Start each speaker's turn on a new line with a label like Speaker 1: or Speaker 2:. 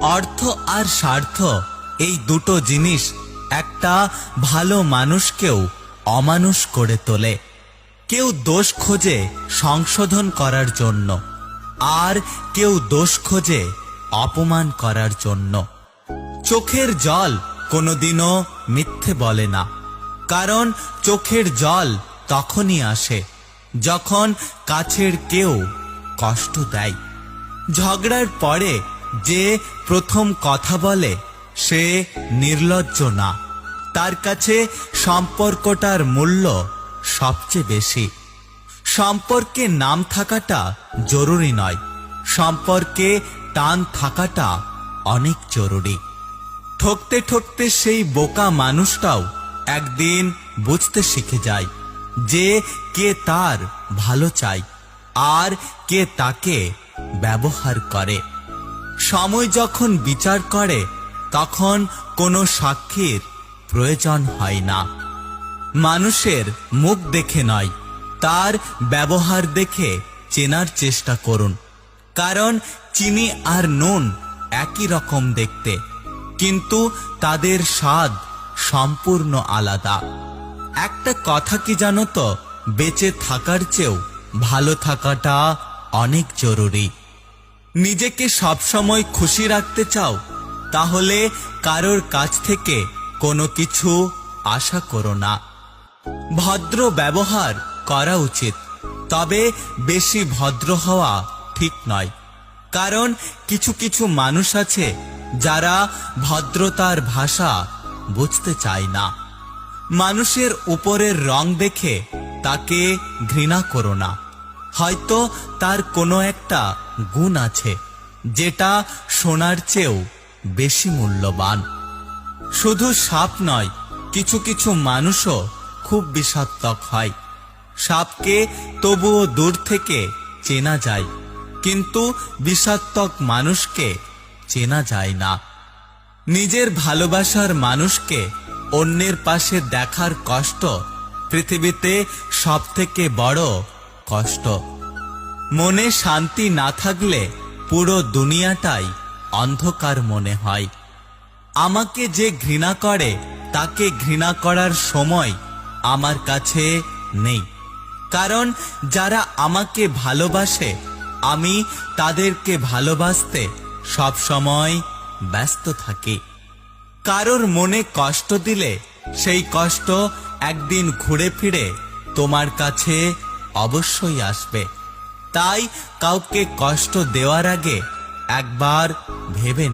Speaker 1: অর্থ আর স্বার্থ এই দুটো জিনিস একটা ভালো মানুষকেও অমানুষ করে তোলে। কেউ দোষ খোঁজে সংশোধন করার জন্য, আর কেউ দোষ খোঁজে অপমান করার জন্য। চোখের জল কোনোদিনও মিথ্যে বলে না, কারণ চোখের জল তখনই আসে যখন কাছের কেউ কষ্ট দেয়। ঝগড়ার পরে যে প্রথম কথা বলে সে নির্লজ্জ না, তার কাছে সম্পর্কটার মূল্য সবচেয়ে বেশি। সম্পর্কে নাম থাকাটা জরুরি নয়, সম্পর্কে টান থাকাটা অনেক জরুরি। ঠকতে ঠকতে সেই বোকা মানুষটাও একদিন বুঝতে শিখে যায় যে কে তার ভালো চায় আর কে তাকে ব্যবহার করে। সময় যখন বিচার করে তখন কোনো সাক্ষীর প্রয়োজন হয় না। মানুষের মুখ দেখে নয়, তার ব্যবহার দেখে চেনার চেষ্টা করুন, কারণ চিনি আর নুন একই রকম দেখতে, কিন্তু তাদের স্বাদ সম্পূর্ণ আলাদা। একটা কথা কি জানো তো, বেঁচে থাকার চেয়েও ভালো থাকাটা অনেক জরুরি। নিজেকে সবসময় খুশি রাখতে চাও, তাহলে কারোর কাছ থেকে কোনো কিছু আশা করো না। ভদ্র ব্যবহার করা উচিত, তবে বেশি ভদ্র হওয়া ঠিক নয়, কারণ কিছু কিছু মানুষ আছে যারা ভদ্রতার ভাষা বুঝতে চায় না। মানুষের উপরের রং দেখে তাকে ঘৃণা করো না, হয়তো তার কোনো একটা গুণ আছে যেটা সোনার চেয়েও বেশি মূল্যবান। শুধু সাপ নয়, কিছু কিছু মানুষও খুব বিষাক্তক হয়। সাপকে তবুও দূর থেকে চেনা যায়, কিন্তু বিষাক্তক মানুষকে চেনা যায় না। নিজের ভালোবাসার মানুষকে অন্যের পাশে দেখার কষ্ট পৃথিবীতে সবথেকে বড় কষ্ট। মনে শান্তি না থাকলে পুরো দুনিয়াটাই অন্ধকার মনে হয়। আমাকে যে ঘৃণা করে তাকে ঘৃণা করার সময় আমার কাছে নেই, কারণ যারা আমাকে ভালোবাসে আমি তাদেরকে ভালোবাসতে সব সময় ব্যস্ত থাকি। কারোর মনে কষ্ট দিলে সেই কষ্ট একদিন ঘুরে ফিরে তোমার কাছে অবশ্যই আসবে। তাই কাউকে কষ্ট দেওয়ার আগে একবার ভেবে